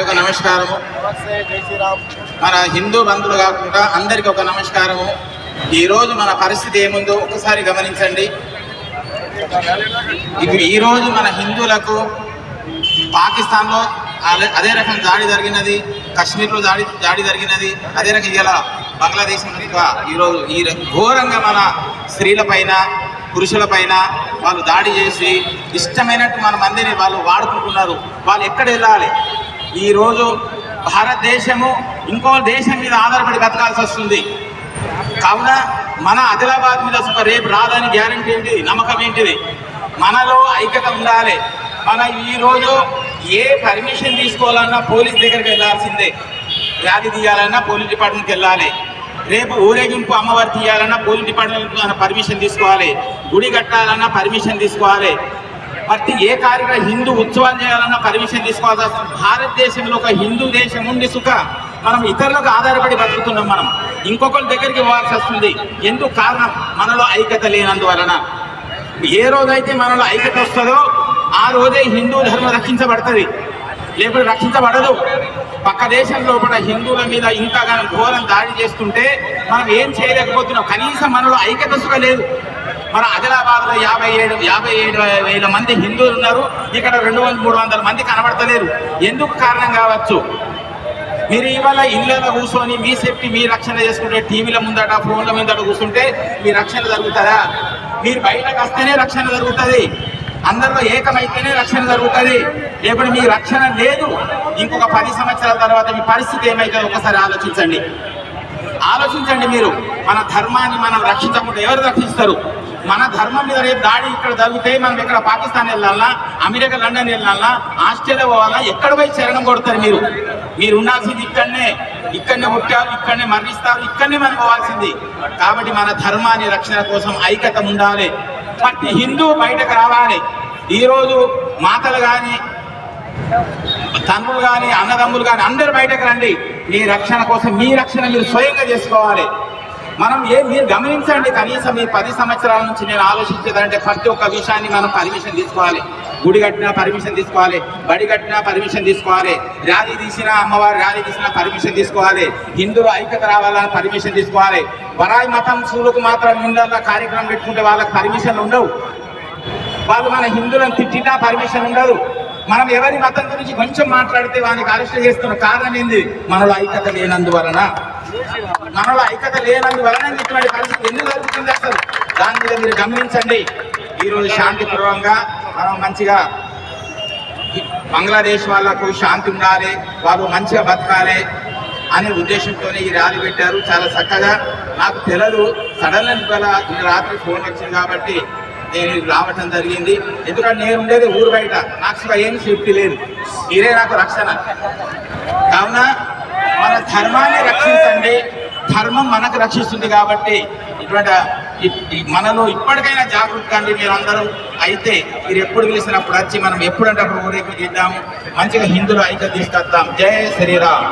ఒక నమస్కారము. మన హిందూ బంధువులు కాకుండా అందరికీ ఒక నమస్కారము. ఈరోజు మన పరిస్థితి ఏముందో ఒకసారి గమనించండి. ఈరోజు మన హిందువులకు పాకిస్తాన్లో అదే రకం దాడి జరిగినది, కశ్మీర్లో దాడి జరిగినది, అదే రకం ఇలా బంగ్లాదేశ్ ఈరోజు ఈ ఘోరంగా మన స్త్రీలపైన పురుషులపైన వాళ్ళు దాడి చేసి ఇష్టమైనట్టు మన మందిని వాళ్ళు వాడుకుంటున్నారు. వాళ్ళు ఎక్కడ వెళ్ళాలి? ఈరోజు భారతదేశము ఇంకో దేశం మీద ఆధారపడి బతకాల్సి వస్తుంది. కావున మన ఆదిలాబాద్ మీద రేపు రాదని గ్యారంటీ ఏంటిది? నమ్మకం ఏంటిది? మనలో ఐక్యత ఉండాలి. మన ఈరోజు ఏ పర్మిషన్ తీసుకోవాలన్నా పోలీస్ దగ్గరికి వెళ్ళాల్సిందే. ర్యాలీ తీయాలన్నా పోలీస్ డిపార్ట్మెంట్కి వెళ్ళాలి. రేపు ఊరేగింపు అమ్మవారి తీయాలన్నా పోలీస్ డిపార్ట్మెంట్ పర్మిషన్ తీసుకోవాలి. గుడి కట్టాలన్నా పర్మిషన్ తీసుకోవాలి. ప్రతి ఏ కార్యక్రమం హిందూ ఉత్సవాలు చేయాలన్నా పర్మిషన్ తీసుకోవాల్సి వస్తుంది. భారతదేశంలో ఒక హిందూ దేశం ఉండి మనం ఇతరులకు ఆధారపడి బతుకుతున్నాం. మనం ఇంకొకరి దగ్గరికి పోవాల్సి వస్తుంది. ఎందుకు? కారణం మనలో ఐక్యత లేనందువలన. ఏ రోజైతే మనలో ఐక్యత వస్తుందో ఆ రోజే హిందూ ధర్మం రక్షించబడుతుంది, లేకపోతే రక్షించబడదు. పక్క దేశం లోపల హిందువుల మీద ఇంకా ఘోరం దాడి చేస్తుంటే మనం ఏం చేయలేకపోతున్నాం. కనీసం మనలో ఐక్యత లేదు. మన ఆదిలాబాద్లో 57,000 మంది హిందువులు ఉన్నారు. ఇక్కడ 200-300 మంది కనబడతలేరు. ఎందుకు కారణం కావచ్చు? మీరు ఇవాళ ఇళ్ళలో కూర్చొని మీ సేఫ్టీ మీ రక్షణ చేసుకుంటే టీవీల ముందట ఫోన్ల ముందట కూర్చుంటే మీ రక్షణ జరుగుతుందా? మీరు బయటకు వస్తేనే రక్షణ జరుగుతుంది. అందరిలో ఏకమైతేనే రక్షణ జరుగుతుంది. లేకపోతే మీ రక్షణ లేదు. ఇంకొక 10 సంవత్సరాల తర్వాత మీ పరిస్థితి ఏమైతుందో ఒకసారి ఆలోచించండి. మీరు మన ధర్మాన్ని మనం రక్షించకుండా ఎవరు రక్షిస్తారు? మన ధర్మం మీద రేపు దాడి ఇక్కడ జరిగితే మనం ఇక్కడ పాకిస్తాన్ వెళ్ళాలన్నా, అమెరికా లండన్ వెళ్ళాలన్నా, ఆస్ట్రేలియా పోవాలన్నా ఎక్కడ పోయి శరణం కొడతారు? మీరు ఉండాల్సింది ఇక్కడనే పుట్టారు, ఇక్కడనే మరణిస్తారు, ఇక్కడనే మనం పోవాల్సింది. కాబట్టి మన ధర్మాన్ని రక్షణ కోసం ఐక్యత ఉండాలి. ప్రతి హిందూ బయటకు రావాలి. ఈరోజు మాతలు కానీ తండ్రులు కానీ అన్నదమ్ములు కానీ అందరు బయటకు రండి. మీ రక్షణ కోసం మీ రక్షణ మీరు స్వయంగా చేసుకోవాలి. మీరు గమనించండి. కనీసం ఈ 10 సంవత్సరాల నుంచి నేను ఆలోచించేదంటే ప్రతి ఒక్క విషయాన్ని మనం పర్మిషన్ తీసుకోవాలి. గుడి కట్టినా పర్మిషన్ తీసుకోవాలి, బడి కట్టినా పర్మిషన్ తీసుకోవాలి, ర్యాలీ తీసినా అమ్మవారి ర్యాలీ తీసినా పర్మిషన్ తీసుకోవాలి, హిందువులు ఐక్యత రావాలని పర్మిషన్ తీసుకోవాలి. వరాయి మతం సూలకు మాత్రం ఇళ్ళల్లో కార్యక్రమం పెట్టుకుంటే వాళ్ళకి పర్మిషన్ ఉండవు. వాళ్ళు మన హిందువులను తిట్టినా పర్మిషన్ ఉండదు. మనం ఎవరి మతం గురించి కొంచెం మాట్లాడితే వానికి అరెస్ట్ చేస్తున్న కారణం ఏంది? మనలో ఐక్యత లేనందువలన. ఇటువంటి పరిస్థితి ఎందుకు జరుగుతుంది అసలు? దాని మీద మీరు గమనించండి. ఈరోజు శాంతిపూర్వకంగా మనం మంచిగా బంగ్లాదేశ్ వాళ్ళకు శాంతి ఉండాలి, వాళ్ళు మంచిగా బతకాలి అనే ఉద్దేశంతో ఈ ర్యాలీ పెట్టారు. చాలా చక్కగా. నాకు తెలియదు, సడన్గా రాత్రి ఫోన్ వచ్చింది కాబట్టి నేను రావటం జరిగింది. ఎందుకంటే నేను ఉండేది ఊరు బయట, నాకు ఏమి సేఫ్టీ లేదు. మీరే నాకు రక్షణ. కావున మన ధర్మాన్ని రక్షించండి. ధర్మం మనకు రక్షిస్తుంది. కాబట్టి మనలో ఇప్పటికైనా జాగృతి కండి మీరందరూ. అయితే మీరు ఎప్పుడు పిలిచినప్పుడు వచ్చి మనం ఎప్పుడంటే అప్పుడు ఊరేగింపు చేద్దాము. మంచిగా హిందువులు ఐక్యత తీసుకొద్దాం. జై శ్రీరామ్.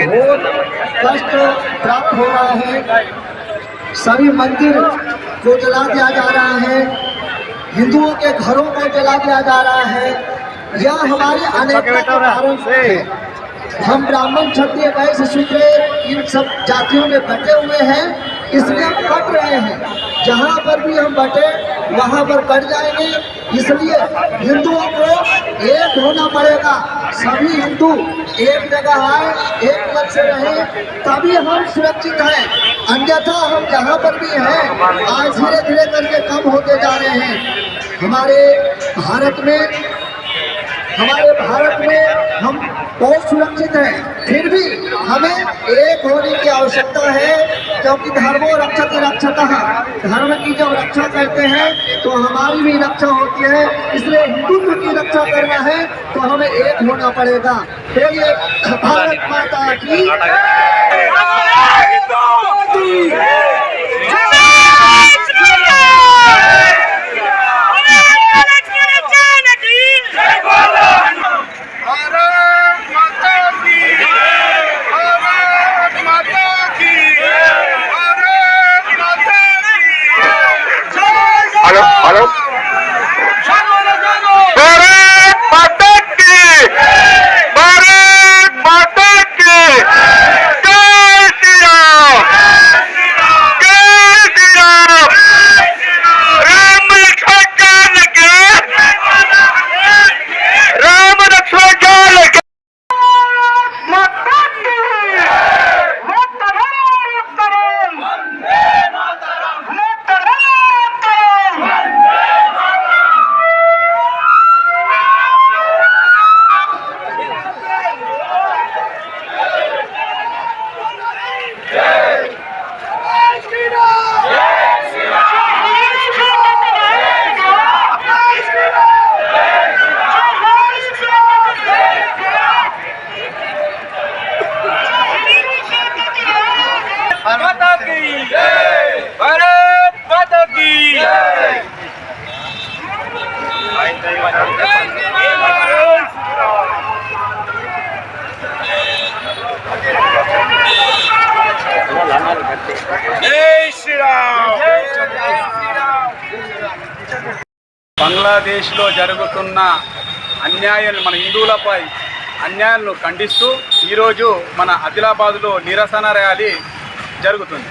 बहुत कष्ट प्राप्त हो रहा है। सभी मंदिर को जला दिया जा रहा है, हिंदुओं के घरों को जला दिया जा रहा है। यह हमारे अनेकता के कारण से हम ब्राह्मण, क्षत्रिय, वैश्य, शूद्र इन सब जातियों में बटे हुए हैं, इसलिए हम कट रहे हैं। जहाँ पर भी हम बटे वहाँ पर कट जाएंगे। इसलिए हिंदुओं को एक होना पड़ेगा। सभी हिंदू एक जगह आए, एक मत से रहे, तभी हम सुरक्षित हैं। अन्यथा हम जहाँ पर भी हैं आज धीरे धीरे करके कम होते जा रहे हैं। हमारे भारत में हम बहुत सुरक्षित हैं, फिर भी हमें एक होने की आवश्यकता है। क्योंकि धर्मो रक्षति रक्षतः, धर्म की जब रक्षा करते हैं तो हमारी भी रक्षा होती है। इसलिए हिंदुत्व की रक्षा करना है तो हमें एक होना पड़ेगा। बोलिए भारत माता की हेलो भारत माता की, भारत माता की जय श्री राम, जय श्री राम, राम लक्ष्मण जानकी, राम लक्ष्मण जानकी माता की, माता की जय, भारत माता की जय। जय श्री राम। బంగ్లాదేశ్లో జరుగుతున్న అన్యాయాలు, మన హిందువులపై అన్యాయాలను ఖండిస్తూ ఈరోజు మన ఆదిలాబాద్లో నిరసన ర్యాలీ జరుగుతుంది.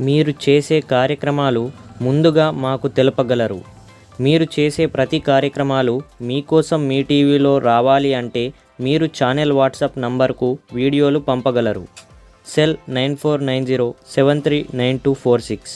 మీరు చేసే కార్యక్రమాలు ముందుగా మాకు తెలపగలరు. మీరు చేసే ప్రతి కార్యక్రమాలు మీకోసం మీ టీవీలో రావాలి అంటే మీరు ఛానల్ వాట్సాప్ నంబర్కు వీడియోలు పంపగలరు. సెల్ 9490739246.